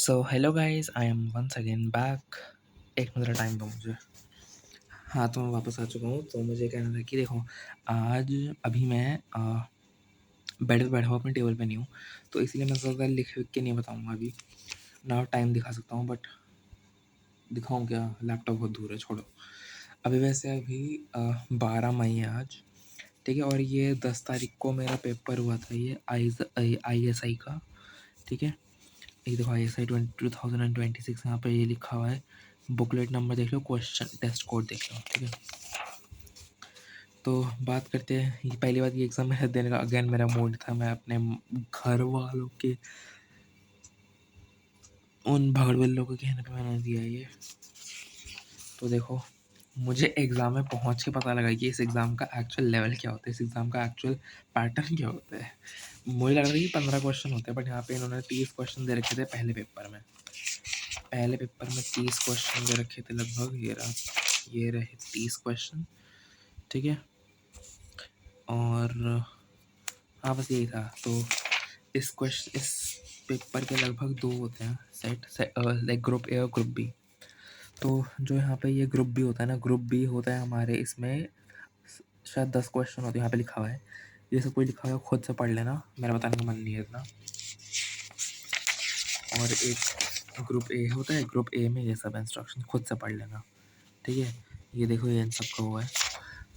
So hello guys, I am once again back. एक minute time दो मुझे। हाँ, तो मैं वापस आ चुका हूँ। तो मुझे कहना था कि देखो, आज अभी मैं बेड पे बैठा हूँ, अपने टेबल पे नहीं हूँ, तो इसलिए मैं ज़्यादा लिख के नहीं बताऊँगा अभी ना। टाइम दिखा सकता हूँ बट दिखाऊँ क्या, लैपटॉप बहुत दूर है, छोड़ो अभी। वैसे अभी 12 मई है आज, ठीक है। और ये 10 तारीख को मेरा पेपर हुआ था, ये ISI का, ठीक है। ये देखो ISI 2026 यहाँ पे ये लिखा हुआ है। बुकलेट नंबर देख लो, क्वेश्चन टेस्ट कोड देख लो, ठीक है। तो बात करते हैं, ये पहली बात, ये एग्ज़ाम मेरा देने का अगेन मेरा मूड था। मैं अपने घर वालों के उन भगड़बल्लों के कहने पे मैंने दिया ये। तो देखो, मुझे एग्ज़ाम में पहुंच के पता लगा कि इस एग्ज़ाम का एक्चुअल लेवल क्या होता है, इस एग्ज़ाम का एक्चुअल पैटर्न क्या होता है। मुझे लग रहा था कि 15 क्वेश्चन होते हैं, बट यहाँ पे इन्होंने 30 क्वेश्चन दे रखे थे पहले पेपर में। पहले पेपर में 30 क्वेश्चन दे रखे थे लगभग। ये रहे 30 क्वेश्चन, ठीक है। और हाँ, बस यही था। तो इस पेपर के लगभग दो होते हैं सेट लाइक ग्रुप ए और ग्रुप बी। तो जो यहाँ पे ये ग्रुप बी होता है ना, ग्रुप बी होता है हमारे इसमें शायद 10 क्वेश्चन होते हैं, यहाँ पे लिखा हुआ है। ये सब कुछ लिखा हुआ है, खुद से पढ़ लेना, मेरा बताने का मन नहीं है इतना। और एक ग्रुप ए होता है, ग्रुप ए में ये सब इंस्ट्रक्शन खुद से पढ़ लेना, ठीक है। ये देखो, ये इन सब का हुआ है।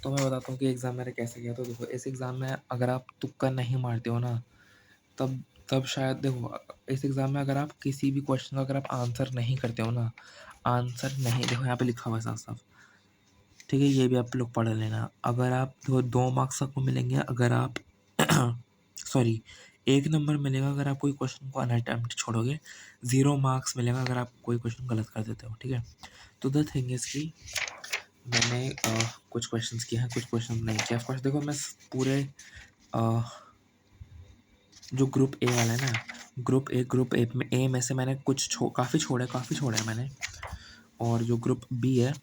तो मैं बताता हूँ कि एग्ज़ाम मेरा कैसे गया। तो देखो, इस एग्ज़ाम में अगर आप तुक्का नहीं मारते हो ना, तब तब शायद देखो, इस एग्ज़ाम में अगर आप किसी भी क्वेश्चन का अगर आप आंसर नहीं करते हो ना, आंसर नहीं, देखो यहाँ पे लिखा हुआ है साफ साफ, ठीक है। ये भी आप लोग पढ़ लेना। अगर आप 2 मार्क्स आपको मिलेंगे अगर आप सॉरी, 1 नंबर मिलेगा अगर आप कोई क्वेश्चन को अनअटेम्प्ट छोड़ोगे। 0 मार्क्स मिलेगा अगर आप कोई क्वेश्चन गलत कर देते हो, ठीक है। तो द थिंग इज़ कि मैंने कुछ क्वेश्चंस किए हैं, कुछ क्वेश्चन नहीं किया। ऑफकोर्स देखो, मैं पूरे जो ग्रुप ए वाला है ना, ग्रुप ए में से मैंने काफ़ी छोड़ा है मैंने। और जो ग्रुप बी है,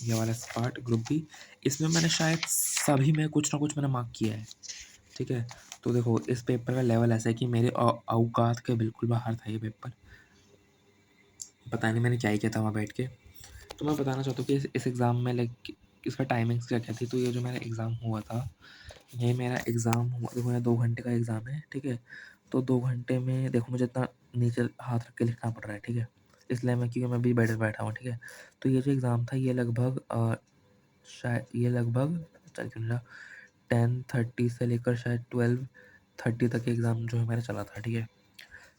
ये वाला पार्ट ग्रुप बी, इसमें मैंने शायद सभी में कुछ ना कुछ मैंने मार्क किया है, ठीक है। तो देखो, इस पेपर का लेवल ऐसा है कि मेरे औकात के बिल्कुल बाहर था ये पेपर। पता नहीं मैंने क्या ही किया था वहाँ बैठ के। तो मैं बताना चाहता हूँ कि इस एग्ज़ाम में लाइक इसका टाइमिंग्स क्या क्या थी। तो ये जो मेरा एग्ज़ाम हुआ था, ये मेरा एग्ज़ाम हुआ, देखो मेरा 2 घंटे का एग्ज़ाम है, ठीक है। तो 2 घंटे में देखो मुझे इतना नीचे हाथ रख के लिखना पड़ रहा है, ठीक है। इसलिए मैं, क्योंकि मैं भी बेड पे बैठा हूँ, ठीक है। तो ये जो एग्ज़ाम था, ये लगभग शायद ये लगभग चल क्यों नहीं रहा, 10:30 से लेकर शायद 12:30 तक एग्ज़ाम जो है मेरा चला था, ठीक है।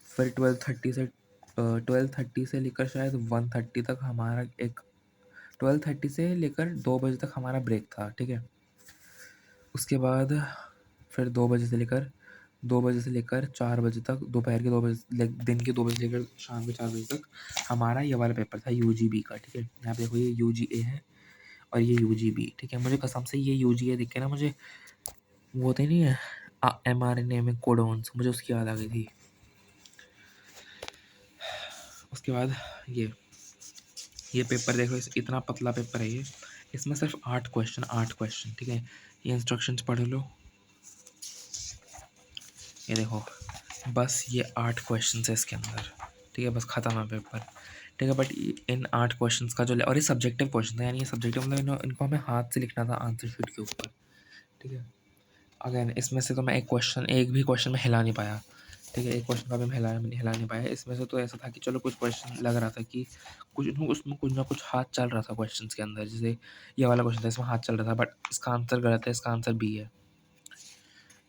फिर 12:30 से लेकर शायद 1:30 तक हमारा एक 12:30 से लेकर 2 बजे तक हमारा ब्रेक था, ठीक है। उसके बाद फिर 2 बजे से लेकर 4 बजे तक, दोपहर के 2 बजे, दिन के 2 बजे से लेकर शाम के 4 बजे तक हमारा ये वाला पेपर था UGB का, ठीक है। यहाँ पे देखो, ये UGA है और ये UGB, ठीक है। मुझे कसम से ये UGA देख के ना, मुझे वो होते नहीं है mRNA में कोडॉन्स, मुझे उसकी याद आ गई थी। उसके बाद ये पेपर देखो, इतना पतला पेपर है ये। इसमें सिर्फ 8 क्वेश्चन, ठीक है। ये इंस्ट्रक्शंस पढ़ लो, ये देखो, बस ये 8 क्वेश्चन है इसके अंदर, ठीक है। बस ख़त्म है पेपर, ठीक है। बट इन 8 क्वेश्चंस का जो, और ये सब्जेक्टिव क्वेश्चन था, यानी ये सब्जेक्टिव मतलब इनको हमें हाथ से लिखना था आंसर शीट के ऊपर, ठीक है। अगेन इसमें से तो मैं एक भी क्वेश्चन में हिला नहीं पाया, ठीक है। एक क्वेश्चन का भी मैं हिला नहीं पाया। इसमें से तो ऐसा था कि चलो कुछ क्वेश्चन लग रहा था कि उसमें कुछ ना कुछ हाथ चल रहा था क्वेश्चन के अंदर। जैसे ये वाला क्वेश्चन था, इसमें हाथ चल रहा था, बट इसका आंसर गलत है, इसका आंसर बी है।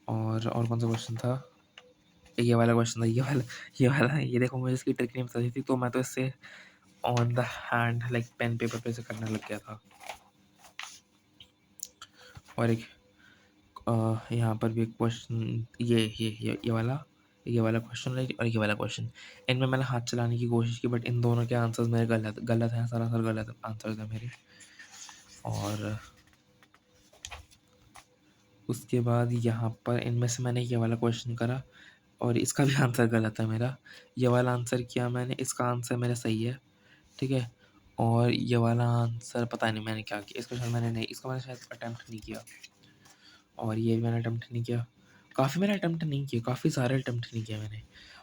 और कौन सा क्वेश्चन था, ये वाला क्वेश्चन था, ये देखो, मुझे इसकी ट्रिक नहीं पता थी, तो मैं तो इससे on the hand like pen paper पे से करने लग गया था। और एक यहाँ पर भी एक क्वेश्चन, ये वाला क्वेश्चन और ये वाला क्वेश्चन, इनमें मैंने हाथ चलाने की कोशिश की, बट इन दोनों के आंसर्स मेरे गलत गलत हैं, सरासर गलत आंसर्स हैं मेरे। और उसके बाद यहाँ पर इनमें से मैंने ये वाला क्वेश्चन करा और इसका भी आंसर गलत है मेरा। ये वाला आंसर किया मैंने, इसका आंसर मेरा सही है, ठीक है। और ये वाला आंसर पता नहीं मैंने क्या किया, इसका शायद अटैम्प्ट नहीं किया। और ये भी मैंने अटैम्प्ट नहीं किया, काफ़ी मैंने अटैम्प्ट नहीं किया, काफ़ी सारे अटैम्प्ट नहीं किया मैंने।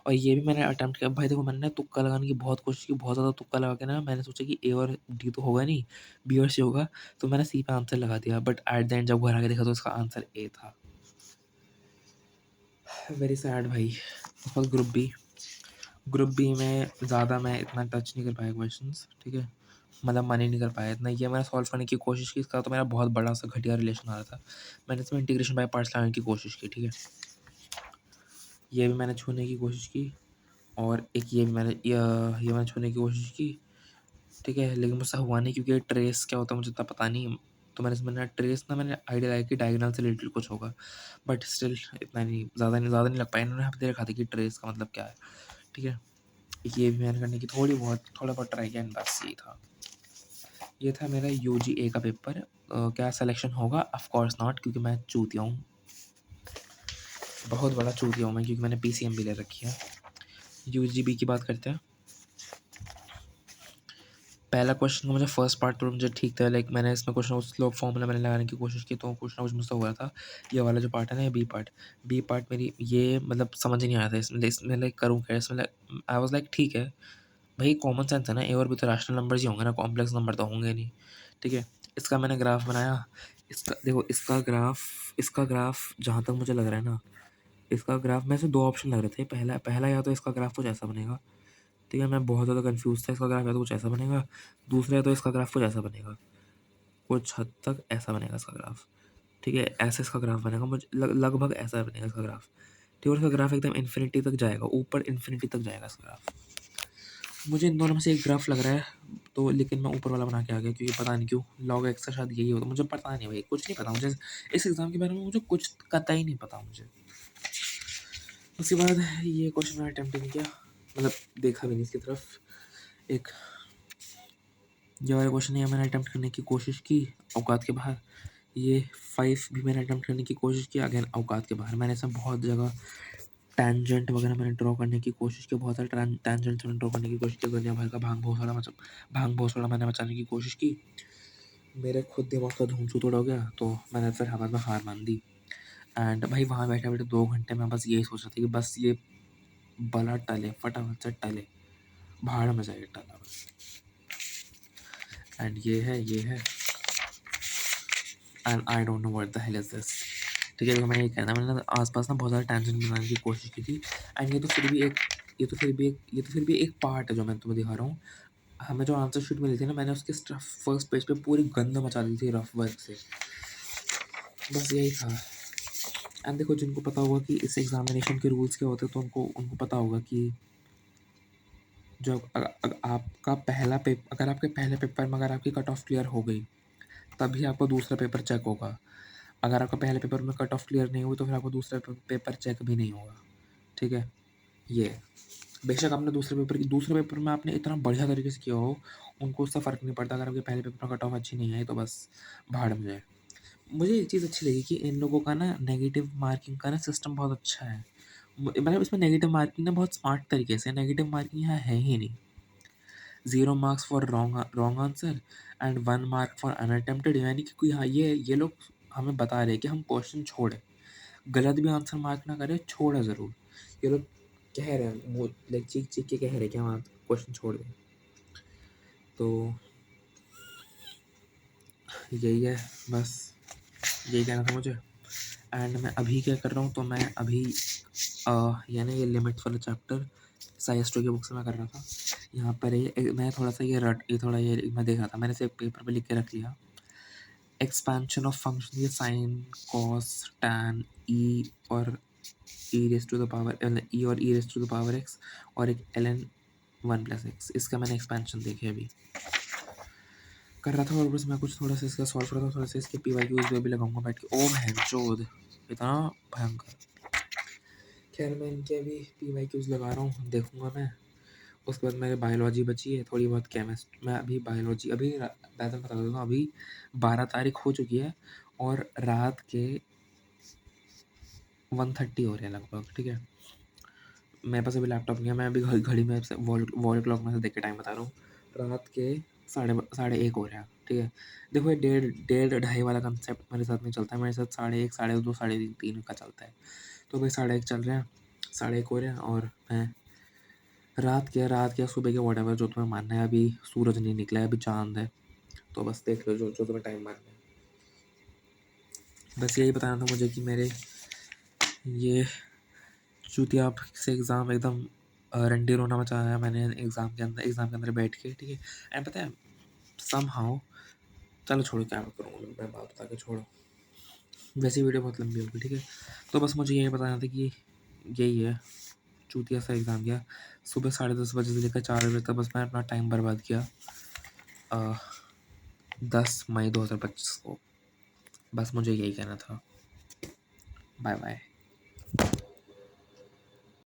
और ये भी मैंने अटेम्प्ट किया भाई। देखो मैंने ना तुक्का लगाने की बहुत कोशिश की, बहुत ज़्यादा तुक्का लगा के ना मैंने सोचा कि ए और डी तो होगा नहीं, बी और सी होगा, तो मैंने सी पे आंसर लगा दिया। बट एट द एंड जब घर आके देखा तो उसका आंसर ए था। वेरी सैड भाई। और ग्रुप बी में ज़्यादा मैं इतना टच नहीं कर पाया क्वेश्चंस, ठीक है, मतलब मन ही नहीं कर पाया इतना। ये मैंने सॉल्व करने की कोशिश की, इसका तो मेरा बहुत बड़ा सा घटिया रिलेशन आ रहा था। मैंने इसमें इंटीग्रेशन बाय पार्ट्स लाने की कोशिश की, ठीक है, ये भी मैंने छूने की कोशिश की, और एक ये भी मैंने ये मैंने छूने की कोशिश की, ठीक है, लेकिन मुझसे हुआ नहीं क्योंकि ट्रेस क्या होता है मुझे इतना पता नहीं। तो मैंने ट्रेस ना मैंने आइडिया लगाया कि डायगोनल से रिलेटेड कुछ होगा, बट स्टिल इतना नहीं, ज़्यादा नहीं लग पाया। इन्होंने हफ्ते रखा था कि ट्रेस का मतलब क्या है, ठीक है। ये भी मैंने करने की थोड़ा बहुत ट्राई किया, बस यही था। ये था मेरा यूजीए का पेपर। क्या सिलेक्शन होगा? ऑफ कोर्स नॉट, क्योंकि मैं चूतिया हूँ, बहुत बड़ा चूतिया हूँ मैं, क्योंकि मैंने पीसीएम भी ले रखी है। यूजीबी की बात करते हैं। पहला क्वेश्चन का मुझे फर्स्ट पार्ट तो मुझे ठीक था, लाइक मैंने इसमें कुछ ना कुछ स्लोप फॉर्मूला मैंने लगाने की कोशिश की, तो कुछ ना कुछ मुझसे हुआ था। ये वाला जो पार्ट है ना, ये बी पार्ट मेरी ये मतलब समझ ही नहीं आया था इसमें लाइक करूँ क्या इसमें। आई वाज लाइक ठीक है भाई, कॉमन सेंस है ना, ए और बी तो रैशनल नंबर्स ही होंगे ना, कॉम्प्लेक्स नंबर तो होंगे नहीं, ठीक है। इसका मैंने ग्राफ बनाया। इसका देखो, इसका ग्राफ जहाँ तक मुझे लग रहा है ना, इसका ग्राफ में से दो ऑप्शन लग रहे थे। पहला पहला या तो इसका ग्राफ कुछ ऐसा बनेगा, ठीक है, मैं बहुत ज़्यादा कंफ्यूज था। इसका ग्राफ या तो कुछ ऐसा बनेगा, दूसरा या तो इसका ग्राफ कुछ ऐसा बनेगा, कुछ हद तक ऐसा बनेगा इसका ग्राफ, ठीक है, ऐसे इसका ग्राफ बनेगा, मुझे लगभग ऐसा बनेगा इसका ग्राफ, ठीक है। और इसका ग्राफ एकदम इन्फिनिटी तक जाएगा, ऊपर इन्फिनिटी तक जाएगा इसका ग्राफ। मुझे इन दोनों में से एक ग्राफ लग रहा है, तो लेकिन मैं ऊपर वाला बना के आ गया, क्योंकि पता नहीं क्यों लॉग एक्स का शायद यही होता, मुझे पता नहीं भाई, कुछ नहीं पता मुझे इस एग्ज़ाम के बारे में, मुझे कुछ कतई ही नहीं पता मुझे। उसके बाद ये क्वेश्चन मैंने अटेम्प्ट नहीं किया, मतलब देखा भी नहीं इसकी तरफ। एक ये वाला क्वेश्चन है, मैंने अटेम्प्ट करने की कोशिश की औकात के बाहर। ये 5 भी मैंने अटेम्प्ट करने की कोशिश की, अगेन औकात के बाहर। मैंने इसमें बहुत जगह टैंजेंट वगैरह मैंने ड्रॉ करने की कोशिश की, बहुत सारे टैंजेंट्स मैंने ड्रॉ करने की कोशिश की, दुनिया भर का भांग भोसड़ा मैंने मचाने की कोशिश की। मेरे खुद दिमाग का धूम तोड़ हो गया, तो मैंने फिर हवा में हार मान दी। एंड भाई वहाँ बैठे बैठे 2 घंटे में बस यही सोच रहा था कि बस ये बला टले, फटाफट से टले, भाड़ में जाए टला बस। एंड ये है and I don't know what the hell is this, ठीक है। तो मैंने ये कहना, मैंने ना आसपास ना बहुत ज़्यादा टेंशन बनाने की कोशिश की थी। एंड ये तो फिर भी एक पार्ट है जो मैं तुम्हें दिखा रहा हूँ। हमें जो आंसर शीट मिली थी ना, मैंने उसके फर्स्ट पेज पे पूरी गंद मचा दी थी रफ वर्क से, बस यही था। एंड देखो, जिनको पता होगा कि इस एग्जामिनेशन के रूल्स क्या होते हैं, तो उनको उनको पता होगा कि जो आपका अगर आपके पहले पेपर में अगर आपकी कट ऑफ क्लियर हो गई, तभी आपका दूसरा पेपर चेक होगा। अगर आपका पहले पेपर में कट ऑफ क्लियर नहीं हुई, तो फिर आपका दूसरा पेपर चेक भी नहीं होगा, ठीक है। ये बेशक आपने दूसरे पेपर में आपने इतना बढ़िया तरीके से किया हो, उनको उससे फ़र्क नहीं पड़ता। अगर आपके पहले पेपर में कट ऑफ अच्छी नहीं आई, तो बस भाड़ में जाए। मुझे एक चीज़ अच्छी लगी कि इन लोगों का ना नेगेटिव मार्किंग का ना सिस्टम बहुत अच्छा है। मतलब इसमें नेगेटिव मार्किंग ना बहुत स्मार्ट तरीके से, नेगेटिव मार्किंग यहाँ है ही नहीं। 0 marks for wrong answer and 1 mark for unattempted, यानी कि कोई, हाँ, ये लोग हमें बता रहे हैं कि हम क्वेश्चन छोड़ें, गलत भी आंसर मार्क ना करें, छोड़ें ज़रूर। ये लोग कह रहे हैं, वो लाइक चीख के कह रहे हैं कि हम क्वेश्चन छोड़ दें। तो यही है, बस यही कहना था मुझे। एंड मैं अभी क्या कर रहा हूँ, तो मैं अभी यानी ये लिमिट्स वाला चैप्टर साइंस टू की बुक से मैं कर रहा था। यहाँ पर मैं थोड़ा सा ये मैं देख रहा था, मैंने इसे पेपर पे लिख के रख लिया। एक्सपेंशन ऑफ फंक्शन, ये साइन कॉस टैन ई और e raise to the power e और e raise to the power x, और एक ln 1+x, इसका मैंने एक्सपेंशन देखे अभी कर रहा था। और बस मैं कुछ थोड़ा सा इसका सॉल्व कर रहा था, थोड़ा सा इसके PYQs भी लगाऊंगा बैठ के। ओ बहनचोद, इतना भयंकर। खैर मैं इनके अभी PYQs लगा रहा हूँ, देखूंगा मैं। उसके बाद मेरे बायोलॉजी बची है, थोड़ी बहुत केमिस्ट्री। मैं अभी बायोलॉजी अभी पैटर्न बता देता हूँ, अभी 12 तारीख हो चुकी है और रात के 1:30 हो रहे हैं लगभग, ठीक है। मेरे पास अभी लैपटॉप नहीं है, मैं अभी घड़ी में वॉल क्लॉक में से देख के टाइम बता रहा हूँ। रात के साढ़े 1 हो रहे हैं, ठीक है। देखो, ये डेढ़ ढाई वाला कंसेप्ट मेरे साथ नहीं चलता है, मेरे साथ 1:30, 2:30, 3:30 का चलता है। तो भाई 1:30 चल रहे हैं, 1:30 हो रहे हैं, और मैं रात क्या सुबह के व्हाटएवर जो तुम्हें मानना है। अभी सूरज नहीं निकला है, अभी चाँद है, तो बस देख लो जो जो तुम्हें टाइम मानना है। बस यही बताना था मुझे कि मेरे ये चूतिया से एग्ज़ाम एकदम रंडी रोना मचाया है मैंने एग्ज़ाम के अंदर बैठ के, ठीक है? एंड पता है समहाउ, चलो छोड़ो क्या करूँगा मैं बात बता के, छोड़ो। वैसे वीडियो बहुत लंबी होगी, ठीक है? तो बस मुझे यही बताना था कि यही है, चूतिया सा एग्ज़ाम गया। सुबह 10:30 बजे से लेकर 4 बजे तक बस मैंने अपना टाइम बर्बाद किया 10 मई 2025 को। बस मुझे यही कहना था। Bye bye.